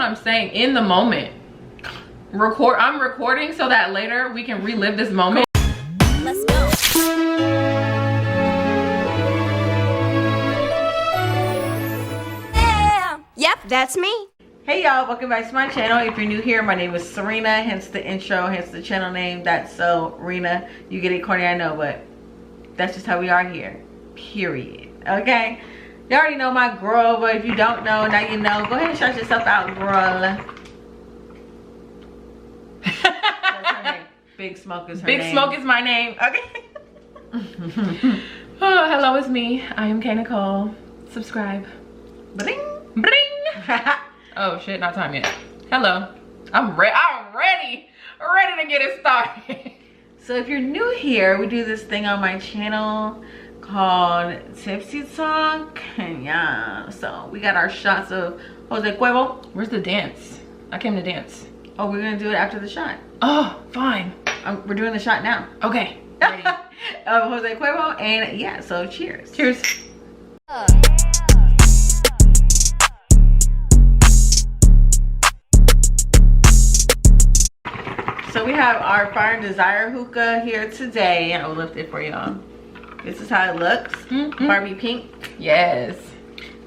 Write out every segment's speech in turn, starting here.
what I'm saying. In the moment. I'm recording so that later we can relive this moment. Let's go. Yeah. Yep, that's me. Hey y'all, welcome back to my channel. If you're new here, my name is Serena, hence the intro, hence the channel name. That's so Renna. You get it corny, I know, but that's just how we are here. Period. Okay? You already know my girl, but if you don't know, now you know. Go ahead and shout yourself out, girl. That's her name. Big Smoke is her name. Big Smoke is my name. Okay. Oh, hello, it's me. I am K Nicole. Subscribe. Bling. Bling. Oh shit, not time yet. Hello. I'm ready to get it started. So if you're new here, we do this thing on my channel called Tipsy Talk. And yeah, so we got our shots of Jose Cuervo. Where's the dance? I came to dance. Oh, we're gonna do it after the shot. Oh, fine. We're doing the shot now. Okay. Ready. Of Jose Cuervo, and yeah, so cheers. Cheers. So we have our Fire and Desire hookah here today. I'll lift it for y'all. This is how it looks. Barbie pink. Yes.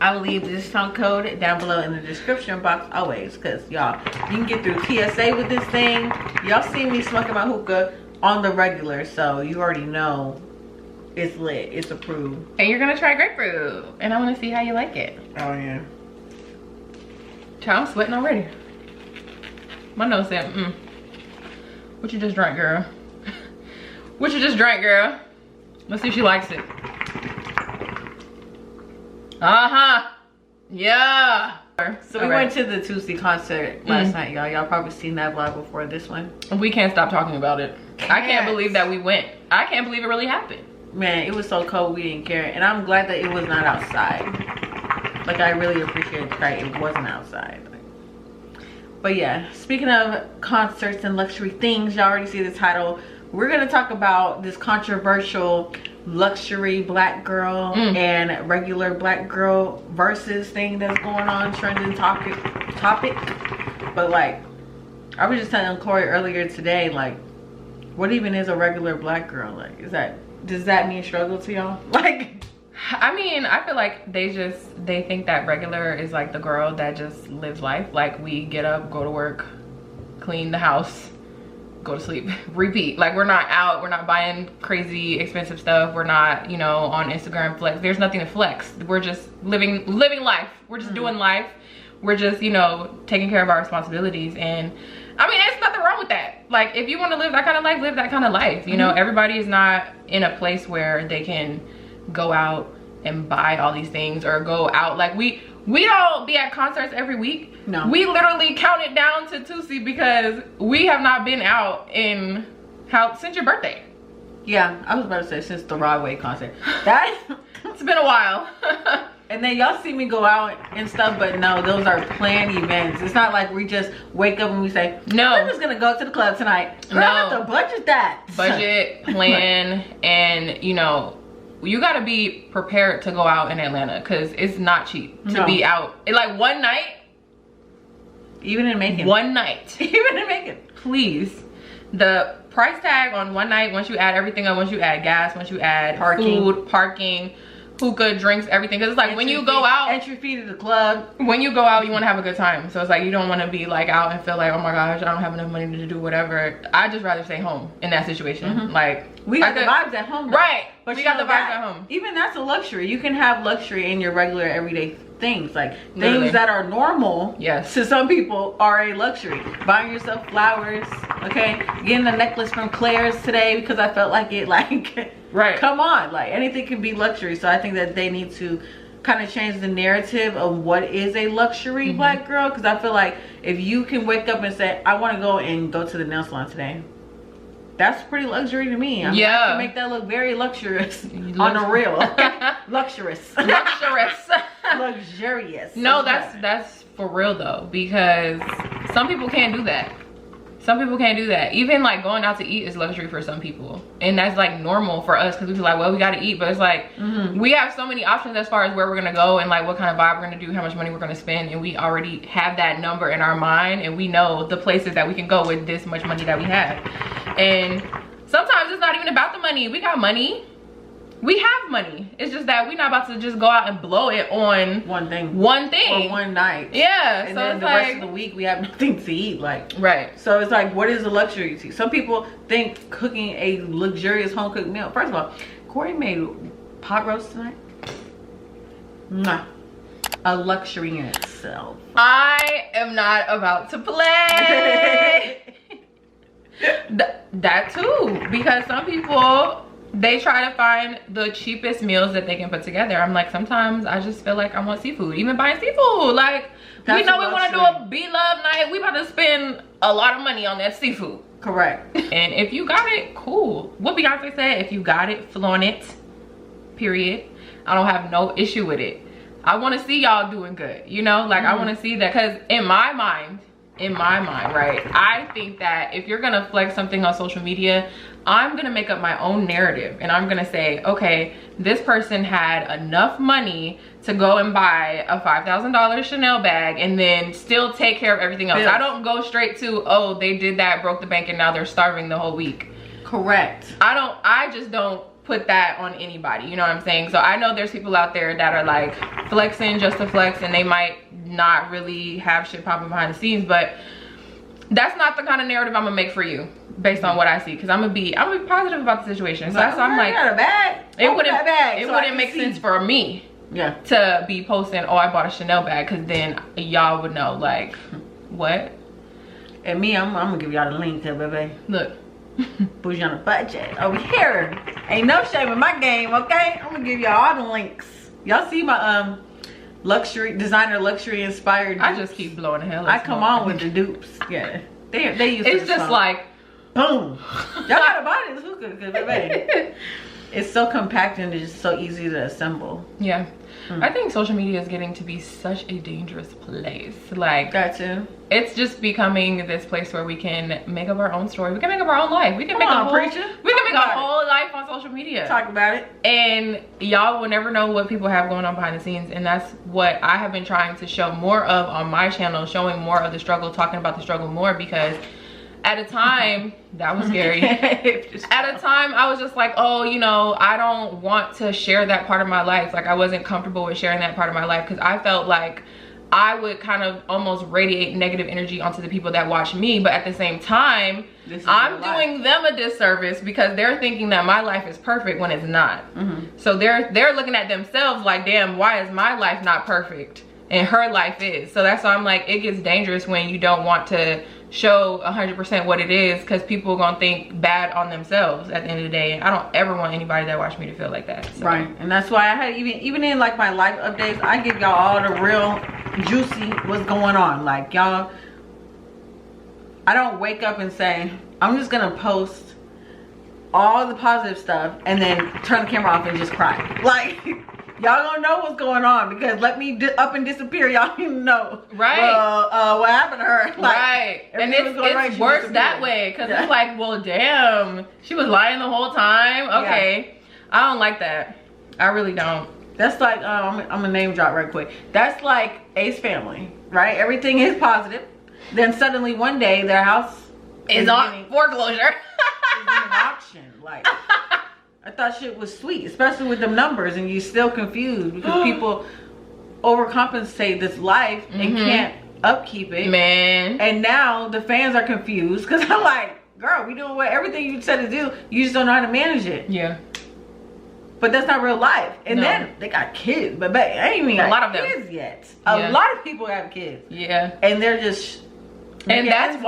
I will leave the discount code down below in the description box always, because y'all, you can get through TSA with this thing. Y'all see me smoking my hookah on the regular, so you already know it's lit, it's approved. And you're gonna try grapefruit, and I want to see how you like it. Oh yeah. Child, I'm sweating already. My nose said, what you just drank, girl? What you just drank, girl? Let's see if she likes it. Yeah. So we went to the Tipsy concert last night, y'all. Y'all probably seen that vlog before this one. We can't stop talking about it. I can't believe that we went. I can't believe it really happened. Man, it was so cold we didn't care. And I'm glad that it was not outside. Like, I really appreciate the fact it wasn't outside. But yeah, speaking of concerts and luxury things, y'all already see the title. We're gonna talk about this controversial luxury black girl and regular black girl versus thing that's going on, trending topic. But like, I was just telling Corey earlier today, like, what even is a regular black girl? Like, does that mean struggle to y'all? Like, I mean, I feel like they think that regular is like the girl that just lives life. Like, we get up, go to work, clean the house, go to sleep, repeat. Like, we're not out, we're not buying crazy expensive stuff, we're not, you know, on Instagram flex. There's nothing to flex. We're just living life. We're just doing life. We're just, you know, taking care of our responsibilities. And I mean, there's nothing wrong with that. Like, if you want to live that kind of life, live that kind of life. You know, everybody is not in a place where they can go out and buy all these things or go out. Like, we don't be at concerts every week. No, we literally count it down to Tipsy because we have not been out in since your birthday. Yeah, I was about to say since the Broadway concert. That it's been a while. And then y'all see me go out and stuff, but no, those are planned events. It's not like we just wake up and we say, no, we're just gonna go to the club tonight. Girl, I have to budget that. Budget, plan, and you know, you gotta be prepared to go out in Atlanta because it's not cheap to be out. Like, one night. Even in Macon. One night. Even in Macon. Please. The price tag on one night, once you add everything up, once you add gas, once you add food, parking, hookah, drinks, everything. Because it's like, when you go out. Entry fee to the club. When you go out, you want to have a good time. So it's like, you don't want to be like out and feel like, oh my gosh, I don't have enough money to do whatever. I'd just rather stay home in that situation. Like, we got the vibes at home though. Right. But we got the vibes at home. Even that's a luxury. You can have luxury in your regular everyday things. Like, things that are normal to some people are a luxury. Buying yourself flowers, okay? Getting a necklace from Claire's today because I felt like it. Like, come on. Like, anything can be luxury. So I think that they need to kind of change the narrative of what is a luxury black girl. Because I feel like if you can wake up and say, I want to go to the nail salon today, that's pretty luxury to me. I mean, I can make that look very luxurious on the real. Luxurious. Luxurious. No, that's for real though, because some people can't do that. Some people can't do that. Even like going out to eat is luxury for some people, and that's like normal for us because we feel like, well, we got to eat, but it's like we have so many options as far as where we're gonna go and like what kind of vibe we're gonna do, how much money we're gonna spend, and we already have that number in our mind, and we know the places that we can go with this much money that we have. And sometimes it's not even about the money. We got money. We have money. It's just that we're not about to just go out and blow it on one thing or one night. Yeah. And so then it's the like, rest of the week we have nothing to eat. Like, right. So it's like, what is a luxury to you? Some people think cooking a luxurious home cooked meal. First of all, Corey made pot roast tonight. Mwah. A luxury in itself. I am not about to play. That too, because some people, they try to find the cheapest meals that they can put together. I'm like, sometimes I just feel like I want seafood. Even buying seafood, like, we know we want to do a B-Love night. We about to spend a lot of money on that seafood. Correct. And if you got it, cool. What Beyonce said, if you got it, flaunt it. Period. I don't have no issue with it. I want to see y'all doing good, you know? Like, I want to see that, because in my mind, right, I think that if you're gonna flex something on social media, I'm gonna make up my own narrative, and I'm gonna say, okay, this person had enough money to go and buy a $5,000 Chanel bag and then still take care of everything else. I don't go straight to, oh, they did that, broke the bank, and now they're starving the whole week. Correct. I just don't put that on anybody, you know what I'm saying? So I know there's people out there that are like flexing just to flex, and they might not really have shit popping behind the scenes, but that's not the kind of narrative I'm gonna make for you based on what I see, because I'm gonna be positive about the situation. So that's why I'm like, got a bag. It wouldn't make sense for me to be posting, oh, I bought a Chanel bag, because then y'all would know, like, what? And me, I'm gonna give y'all the link to baby. Look. Bougie on a budget over here. Ain't no shame in my game, okay? I'm gonna give y'all all the links. Y'all see my designer luxury inspired dupes? I just keep blowing the hell. I come on with the dupes. Yeah, they use it's just like boom. Y'all gotta buy this hookah, cause baby, it's so compact and it's just so easy to assemble. Yeah. I think social media is getting to be such a dangerous place. Like, that too. It's just becoming this place where we can make up our own story. We can make up our own life. We can make a whole life on social media. Talk about it. And y'all will never know what people have going on behind the scenes. And that's what I have been trying to show more of on my channel, showing more of the struggle, talking about the struggle more, because at a time, that was scary. At a time, I was just like, oh, you know, I don't want to share that part of my life. Like, I wasn't comfortable with sharing that part of my life, because I felt like I would kind of almost radiate negative energy onto the people that watch me. But at the same time, I'm doing them a disservice, because they're thinking that my life is perfect when it's not. So they're looking at themselves like, damn, why is my life not perfect? And her life is. So that's why I'm like, it gets dangerous when you don't want to show 100% what it is, because people are gonna think bad on themselves at the end of the day. I don't ever want anybody that watch me to feel like that. So. Right. And that's why I had even in like my life updates, I give y'all all the real juicy what's going on. Like, y'all, I don't wake up and say, I'm just gonna post all the positive stuff and then turn the camera off and just cry. Like, y'all don't know what's going on, because let me up and disappear, y'all even know. Right. What happened to her? Like, right. And it's worse that way, because it's like, well, damn, she was lying the whole time. Okay. I don't like that. I really don't. That's like, I'm gonna name drop right quick. That's like Ace family, right? Everything is positive. Then suddenly one day their house is on foreclosure. Is in an auction. Like, I thought shit was sweet, especially with them numbers, and you still confused because people overcompensate this life and can't upkeep it. Man. And now the fans are confused, because I'm like, girl, we doing everything you said to do, you just don't know how to manage it. Yeah. But that's not real life. And then they got kids, but I ain't even got kids yet. A lot of people have kids. Yeah. And they're just... And that's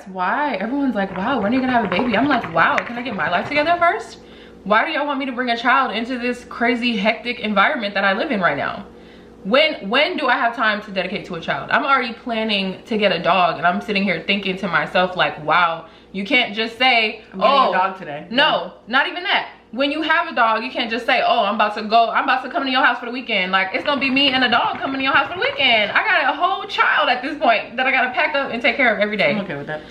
why everyone's like, wow, when are you gonna have a baby? I'm like, wow, can I get my life together first? Why do y'all want me to bring a child into this crazy hectic environment that I live in right now? When do I have time to dedicate to a child? I'm already planning to get a dog, and I'm sitting here thinking to myself like, wow, you can't just say, I'm getting a dog today. No, not even that. when you have a dog, you can't just say, oh, I'm about to come to your house for the weekend. Like, it's gonna be me and a dog coming to your house for the weekend. I got a whole child at this point that I gotta pack up and take care of every day. I'm okay with that.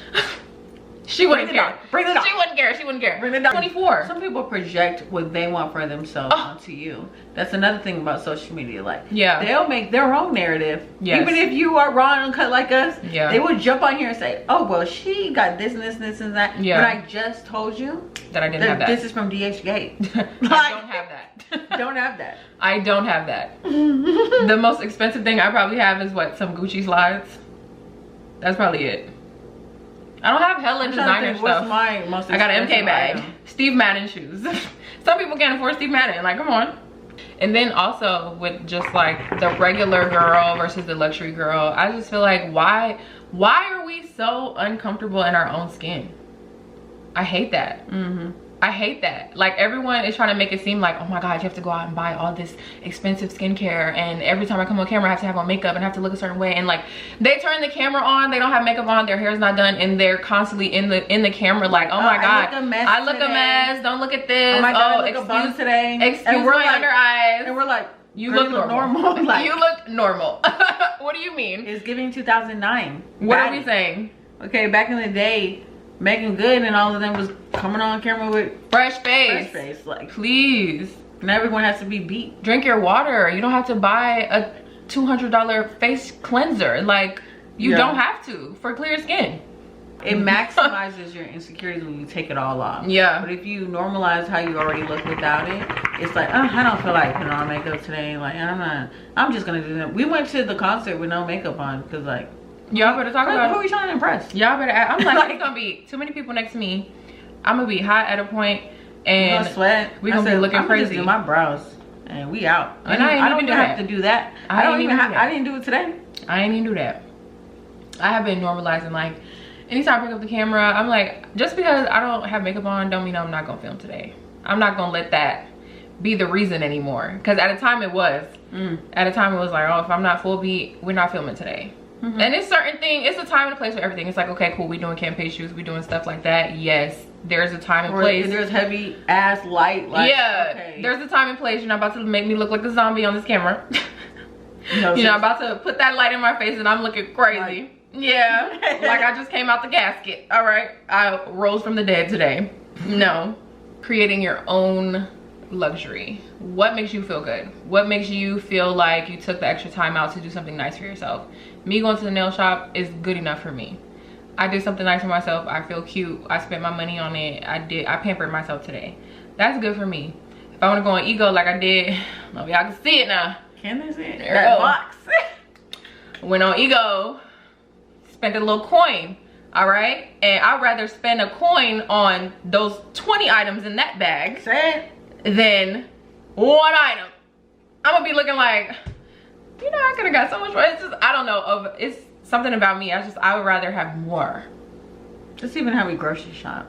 She wouldn't care. Bring the dog. She wouldn't care. She wouldn't care. Bring the dog. 24. Some people project what they want for themselves onto you. That's another thing about social media. Like, they'll make their own narrative. Yes. Even if you are raw and uncut like us, yeah, they would jump on here and say, oh, well, she got this and this and this and that. Yeah. But I just told you that I didn't have that. This is from DHgate. I don't have that. Don't have that. I don't have that. The most expensive thing I probably have is what? Some Gucci slides. That's probably it. I don't have hella designer stuff. What's my most I got an MK bag. item? Steve Madden shoes. Some people can't afford Steve Madden. Like, come on. And then also with just like the regular girl versus the luxury girl, I just feel like why are we so uncomfortable in our own skin? I hate that. I hate that. Like, everyone is trying to make it seem like, oh my god, you have to go out and buy all this expensive skincare, and every time I come on camera I have to have on makeup and have to look a certain way, and like they turn the camera on, they don't have makeup on, their hair's not done, and they're constantly in the camera like, oh my god, I look a mess, don't look at this, oh my god, I look a bum today, excuse and we're my like, under eyes, and we're like, you look normal. Like, you look normal. What do you mean? It's giving 2009. What are we saying? Okay, back in the day, Megan Good and all of them was coming on camera with fresh face. Like, please. And everyone has to be beat. Drink your water. You don't have to buy a $200 face cleanser. Like, you don't have to for clear skin. It maximizes your insecurities when you take it all off. Yeah. But if you normalize how you already look without it, it's like, I don't feel like putting on makeup today. Like, I'm just gonna do that. We went to the concert with no makeup on because, like, y'all better talk about who are we trying to impress? Y'all better I'm like, it's gonna be too many people next to me. I'm gonna be hot at a point and sweat. We gonna be looking crazy. Just do my brows and we out. And I don't even have to do that. I didn't do it today. I ain't even do that. I have been normalizing, like, anytime I pick up the camera, I'm like, just because I don't have makeup on don't mean I'm not gonna film today. I'm not gonna let that be the reason anymore. Because at a time it was. At a time it was like, oh, if I'm not full beat, we're not filming today. And it's certain thing, it's a time and a place for everything. It's like, okay, cool, we doing campaign shoots, we doing stuff like that. Yes, there's a time and place. There's heavy ass light. Like, yeah, okay. There's a time and place. You're not about to make me look like a zombie on this camera. No, you're not about to put that light in my face and I'm looking crazy. Yeah, like I just came out the casket. All right, I rose from the dead today. No. Creating your own luxury. What makes you feel good? What makes you feel like you took the extra time out to do something nice for yourself? Me going to the nail shop is good enough for me. I did something nice for myself. I feel cute. I spent my money on it. I pampered myself today. That's good for me. If I want to go on ego like I did, y'all can see it now. Can they see it? That box. Went on ego, spent a little coin. All right, and I'd rather spend a coin on those 20 items in that bag than one item. I'm gonna be looking like, you know, I could have got so much more. It's just, I don't know, it's something about me. I would rather have more. That's even how we grocery shop.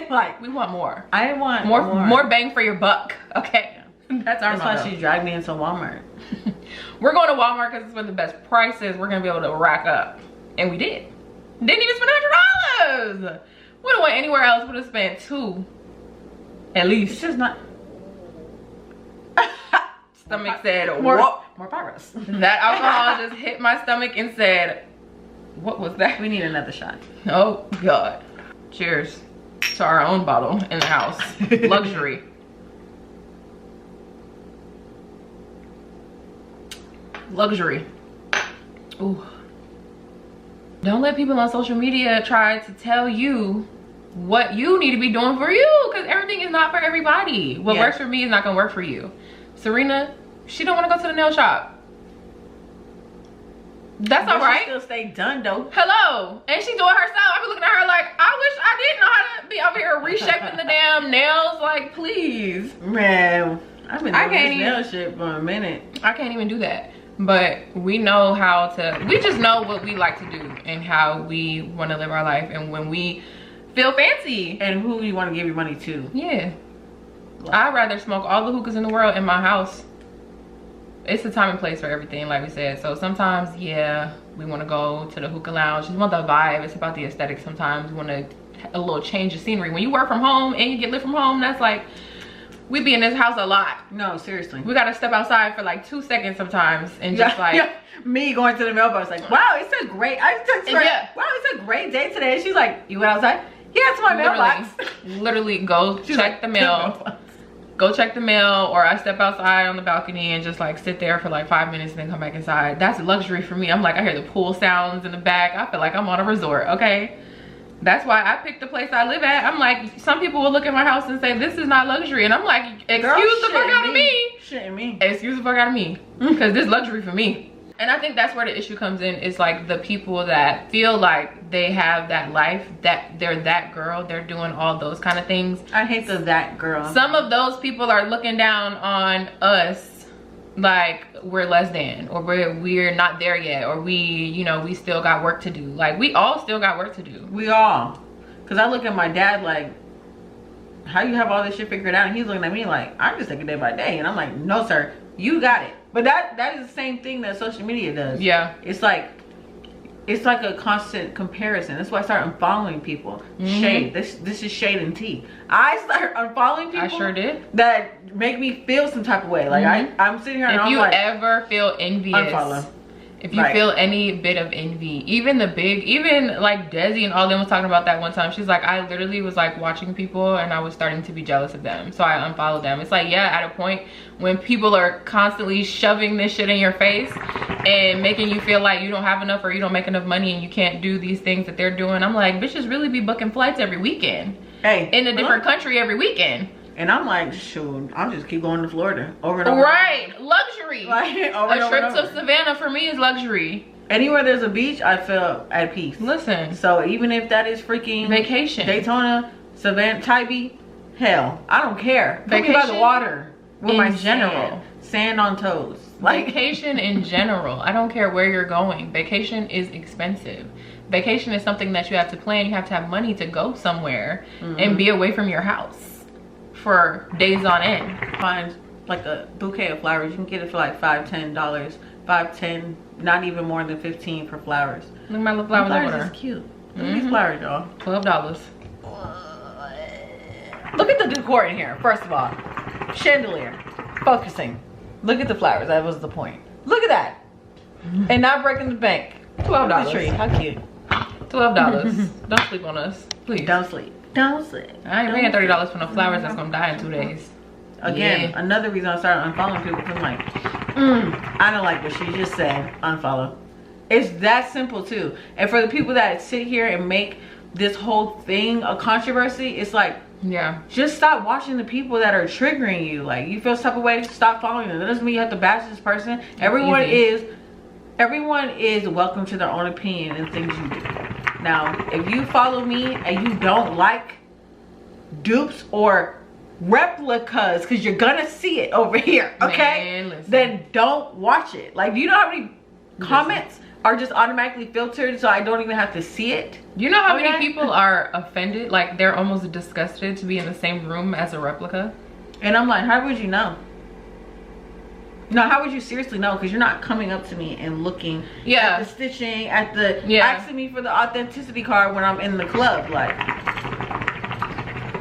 Like, we want more. I want more bang for your buck. Okay, that's our motto. That's why she dragged me into Walmart. We're going to Walmart because it's where the best prices. We're gonna be able to rack up, and we did. Didn't even spend $100. Would have went anywhere else. Would have spent $2 at least. It's just not. Stomach said, more progress. That alcohol just hit my stomach and said, what was that? We need another shot. Oh god. Cheers to our own bottle in the house. Luxury. Luxury. Ooh. Don't let people on social media try to tell you what you need to be doing for you, because everything is not for everybody. What works for me is not gonna work for you. Serena, she don't want to go to the nail shop. That's all right. She still stay done though. Hello, and she doing herself. I be looking at her like, I wish I didn't know how to be over here reshaping the damn nails. Like, please, man, I've been doing this nail shit for a minute. I can't even do that. But we know how to. We just know what we like to do and how we want to live our life, and when we feel fancy and who you want to give your money to. Yeah. I'd rather smoke all the hookahs in the world in my house. It's a time and place for everything, like we said. So sometimes, yeah, we want to go to the hookah lounge. We want the vibe. It's about the aesthetic. Sometimes we want a little change of scenery. When you work from home and you get lit from home, that's like We be in this house a lot. No, seriously. We gotta step outside for like 2 seconds sometimes and just me going to the mailbox like, wow, it's a great. I text her, wow, it's a great day today. And she's like, you went outside? Yeah, it's my mailbox. Literally go check the mail. Go check the mail, or I step outside on the balcony and just like sit there for like 5 minutes and then come back inside. That's luxury for me. I'm like, I hear the pool sounds in the back. I feel like I'm on a resort, okay? That's why I picked the place I live at. I'm like, some people will look at my house and say, this is not luxury. And I'm like, excuse the fuck out of me. Shitting me. Excuse the fuck out of me. Because this is luxury for me. And I think that's where the issue comes in. Is like the people that feel like they have that life, that they're that girl, they're doing all those kind of things. I hate that girl. Some of those people are looking down on us like we're less than, or we're not there yet, or we still got work to do. Like, we all still got work to do. We all. Because I look at my dad like, how you have all this shit figured out? And he's looking at me like, I'm just taking day by day. And I'm like, no sir, you got it. But that is the same thing that social media does. Yeah. It's like a constant comparison. That's why I start unfollowing people. Shade. This is shade and tea. I start unfollowing people. I sure did. That make me feel some type of way. Like I'm sitting here and I'm like, if you ever feel envious, unfollow. If you feel any bit of envy, even like Desi and all them was talking about that one time. She's like, I literally was like watching people and I was starting to be jealous of them. So I unfollowed them. It's like, yeah, at a point when people are constantly shoving this shit in your face and making you feel like you don't have enough or you don't make enough money and you can't do these things that they're doing. I'm like, bitches really be booking flights every weekend. Hey, in a different country every weekend. And I'm like, shoot, I'll just keep going to Florida over and over. Right, luxury. Like, a trip to Savannah for me is luxury. Anywhere there's a beach, I feel at peace. Listen. So even if that is freaking vacation, Daytona, Savannah, Tybee, hell, I don't care. Vacation by the water with in my general. Sand on toes. Like, vacation in general. I don't care where you're going. Vacation is expensive. Vacation is something that you have to plan. You have to have money to go somewhere and be away from your house for days on end. Find like a bouquet of flowers. You can get it for like $5-10, $5-10, not even more than 15 for flowers. Look at my little flowers over there. Is cute. Look at these flowers, y'all. $12. Look at the decor in here. First of all, chandelier, focusing. Look at the flowers. That was the point. Look at that, and not breaking the bank. $12. The tree. How cute. $12. Don't sleep on us, please. Don't sleep. Don't sleep. I ain't paying $30 for no flowers that's gonna die in 2 days. Again, another reason I started unfollowing people, because I'm like, I don't like what she just said. Unfollow. It's that simple too. And for the people that sit here and make this whole thing a controversy, it's like, yeah, just stop watching the people that are triggering you. Like, you feel some type of way, stop following them. That doesn't mean you have to bash this person. Everyone is welcome to their own opinion and things you do. Now, if you follow me and you don't like dupes or replicas, because you're gonna see it over here, okay? Man, then don't watch it. Like, do you know how many comments are just automatically filtered so I don't even have to see it? You know how many people are offended? Like, they're almost disgusted to be in the same room as a replica? And I'm like, how would you know? No, how would you seriously know? Because you're not coming up to me and looking at the stitching, at the asking me for the authenticity card when I'm in the club. Like,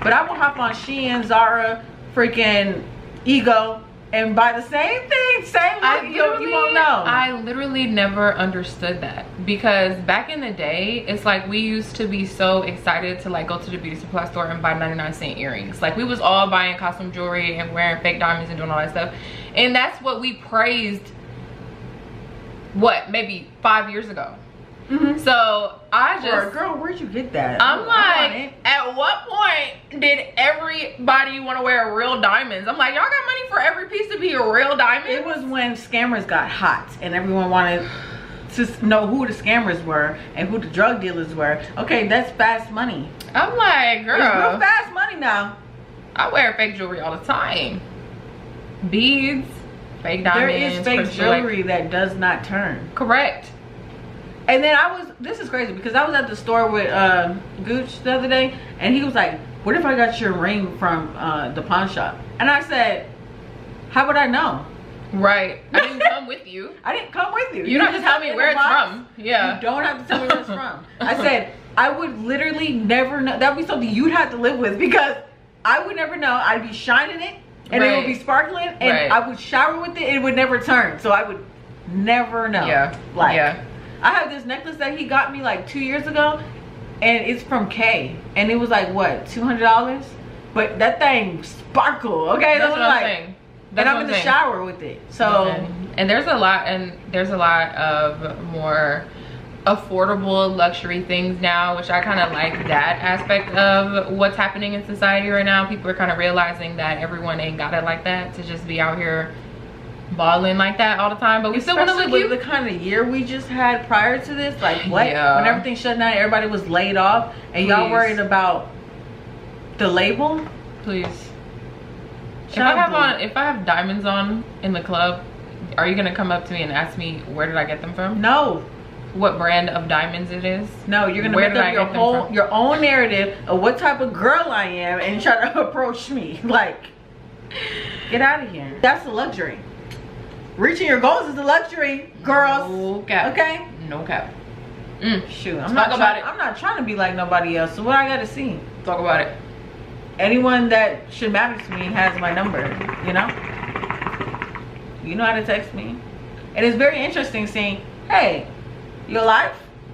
but I will hop on Shein, Zara, freaking Ego, and buy the same thing, same look. You won't know. I literally never understood that, because back in the day, it's like we used to be so excited to like go to the beauty supply store and buy 99-cent earrings. Like, we was all buying costume jewelry and wearing fake diamonds and doing all that stuff. And that's what we praised, what, maybe 5 years ago. So I just, girl, where'd you get that? I'm like, at what point did everybody want to wear real diamonds? I'm like, y'all got money for every piece to be a real diamond? It was when scammers got hot and everyone wanted to know who the scammers were and who the drug dealers were. Okay, that's fast money. I'm like, girl, it's real fast money now. I wear fake jewelry all the time. Beads, fake diamonds. There is fake jewelry that does not turn. Correct. And then this is crazy, because I was at the store with Gooch the other day, and he was like, what if I got your ring from the pawn shop? And I said, how would I know? Right. I didn't come with you. I didn't come with you. You don't have to tell me where it's from. Yeah. You don't have to tell me where it's from. I said, I would literally never know. That would be something you'd have to live with, because I would never know. I'd be shining it and it would be sparkling, and I would shower with it, and it would never turn, so I would never know. Yeah. Like, I have this necklace that he got me like 2 years ago, and it's from K, and it was like what, $200, but that thing sparkle. Okay, that's what I'm saying. And I'm in the shower with it, so. And there's a lot of more affordable luxury things now, which I kind of like that aspect of what's happening in society right now. People are kind of realizing that everyone ain't got it like that to just be out here balling like that all the time, but we still want to look cute. The kind of year we just had prior to this, like what? When everything shut down, everybody was laid off, and y'all worried about the label. Please. If I have diamonds on in the club, are you gonna come up to me and ask me where did I get them from? No. What brand of diamonds it is? No, you're gonna make up your own narrative of what type of girl I am and try to approach me. Like, get out of here. That's the luxury. Reaching your goals is the luxury, girls. No cap. Okay? No cap. Shoot, I'm not trying to be like nobody else. So what I gotta see? Talk about it. Anyone that should matter to me has my number, you know? You know how to text me. And it's very interesting seeing, hey, you alive?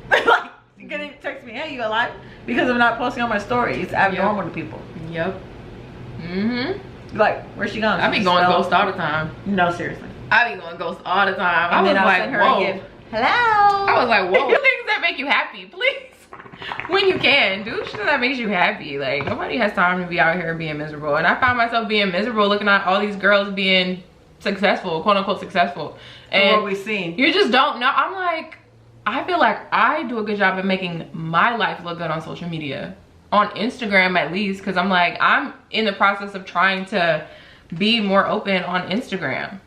Like, you're gonna text me, hey, you alive? Because I'm not posting on my story. It's abnormal to people. Yep. Like, where's she going? I be going ghost all the time. No, seriously. I be going ghost all the time. And I was like, whoa. Hello. I was like, whoa. Do things that make you happy, please. When you can, do shit that makes you happy. Like, nobody has time to be out here being miserable. And I find myself being miserable looking at all these girls being successful, quote unquote successful. And what we seen. You just don't know. I'm like, I feel like I do a good job of making my life look good on social media. On Instagram at least, because I'm like, I'm in the process of trying to be more open on Instagram.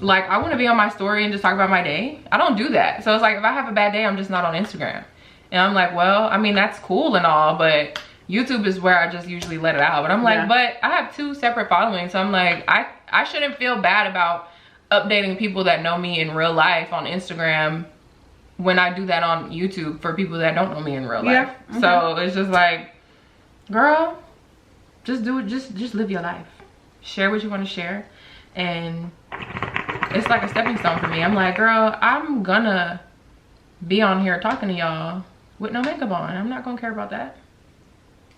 Like, I want to be on my story and just talk about my day. I don't do that. So it's like, if I have a bad day, I'm just not on Instagram. And I'm like, well, I mean, that's cool and all, but YouTube is where I just usually let it out. But I'm like, but I have 2 separate followings. So I'm like, I shouldn't feel bad about updating people that know me in real life on Instagram when I do that on YouTube for people that don't know me in real life. So it's just like, girl, just do it. Just live your life. Share what you want to share. And it's like a stepping stone for me. I'm like, girl, I'm gonna be on here talking to y'all with no makeup on. I'm not gonna care about that.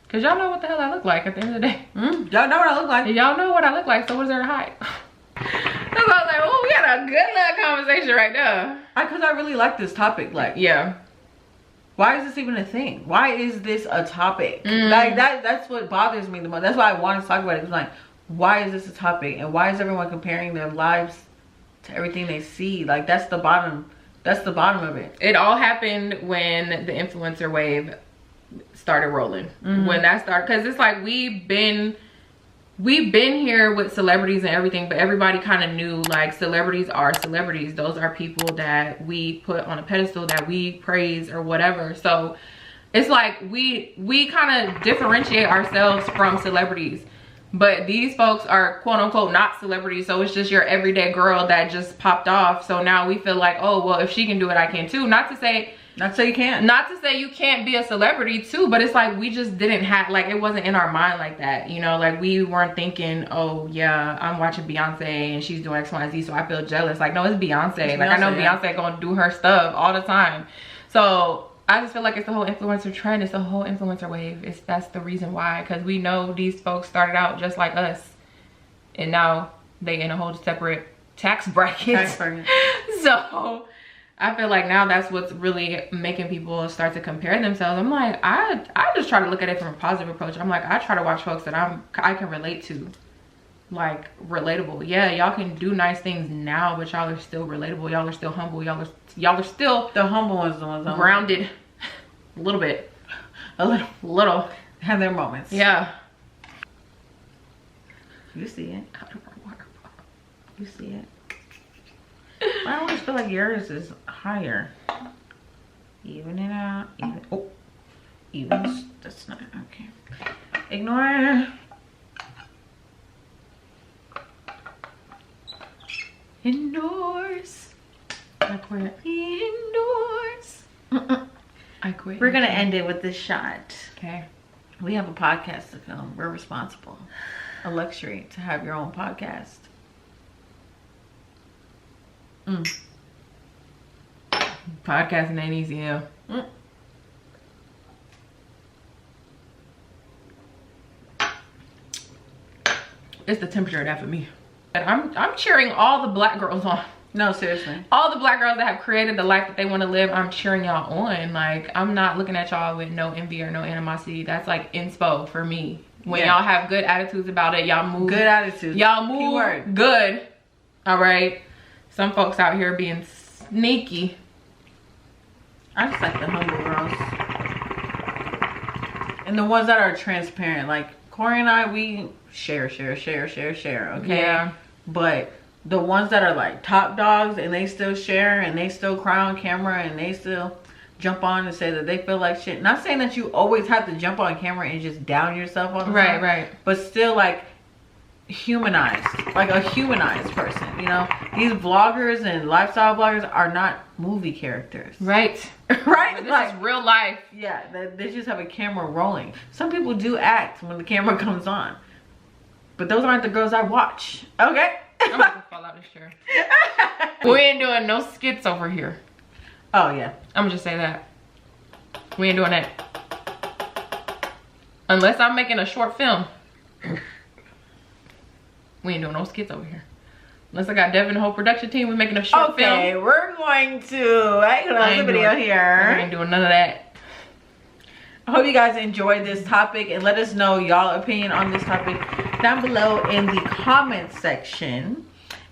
Cause y'all know what the hell I look like at the end of the day. Y'all know what I look like. Y'all know what I look like, so what is there to hide? That's why I was like, oh, we had a good little conversation right there. Cause I really like this topic. Like, yeah. Why is this even a thing? Why is this a topic? Like, that's what bothers me the most. That's why I wanted to talk about it. It's like, why is this a topic? And why is everyone comparing their lives to everything they see? Like, that's the bottom. That's the bottom of it. It all happened when the influencer wave started rolling. When that started, because it's like we've been here with celebrities and everything, but everybody kind of knew, like, celebrities are celebrities. Those are people that we put on a pedestal, that we praise or whatever. So it's like we kind of differentiate ourselves from celebrities. But these folks are quote unquote not celebrities, so it's just your everyday girl that just popped off. So now we feel like, oh, well, if she can do it, I can too. Not to say you can't. Not to say you can't be a celebrity too, but it's like we just didn't have, like, it wasn't in our mind like that, you know? Like, we weren't thinking, oh yeah, I'm watching Beyonce and she's doing X, Y, and Z, so I feel jealous. Like, no, it's Beyonce. Like, I know Beyonce gonna do her stuff all the time. So I just feel like it's the whole influencer trend. It's the whole influencer wave. That's the reason why, because we know these folks started out just like us, and now they in a whole separate tax bracket. So I feel like now that's what's really making people start to compare themselves. I'm like, I just try to look at it from a positive approach. I'm like, I try to watch folks that I can relate to, like, relatable. Yeah, y'all can do nice things now, but y'all are still relatable. Y'all are still humble. Y'all are still the humble ones, the ones grounded. A little bit. A little. Have their moments. Yeah. You see it. You see it. I always feel like yours is higher. Even it out. Even. That's not okay. Ignore. Indoors. I quit. Indoors. I quit. We're gonna end it with this shot. Okay. We have a podcast to film. We're responsible. a luxury to have your own podcast. Podcasting ain't easy, yeah. It's the temperature of that for me. And I'm cheering all the black girls on. No, seriously. All the black girls that have created the life that they want to live, I'm cheering y'all on. Like, I'm not looking at y'all with no envy or no animosity. That's like inspo for me. When y'all have good attitudes about it, y'all move. Good attitude. Y'all move Keyword. good. All right. Some folks out here being sneaky. I just like the humble girls. And the ones that are transparent. Like, Corey and I, we share, okay? Yeah. But the ones that are like top dogs and they still share and they still cry on camera and they still jump on and say that they feel like shit. Not saying that you always have to jump on camera and just down yourself all the time. Right. But still like humanized. Like a humanized person, you know? These vloggers and lifestyle bloggers are not movie characters. Right. Right? This Like, is real life. yeah, they just have a camera rolling. Some people do act when the camera comes on. But those aren't the girls I watch. Okay? I'm gonna fall out this chair. We ain't doing no skits over here. Oh, yeah. I'm gonna just say that. We ain't doing that. Unless I'm making a short film. We ain't doing no skits over here. Unless I got Devin and the whole production team, we're making a short film. Okay, we're going to close the video I here. ain't doing none of that. I hope you guys enjoyed this topic and let us know y'all opinion on this topic down below in the comment section.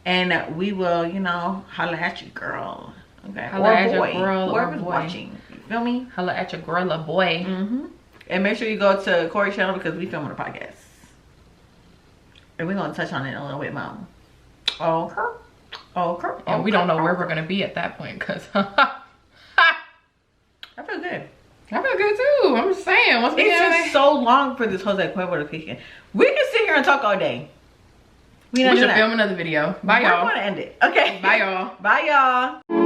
And we will, you know, holla at you, girl. Okay. Holla or at boy. your girl or Whoever's boy. watching. You feel me? Holla at your girl or boy. And make sure you go to Corey's channel because we filming a podcast. And we're going to touch on it a little bit more. Okay. And we don't know where we're gonna be at that point, cause I feel good. I feel good too. I'm just saying. Once we It's get just so long for this Jose Cuervo to kick in. We can sit here and talk all day. we should film another video. Bye, We're y'all. going to end it. Okay. Bye, y'all. Bye, y'all.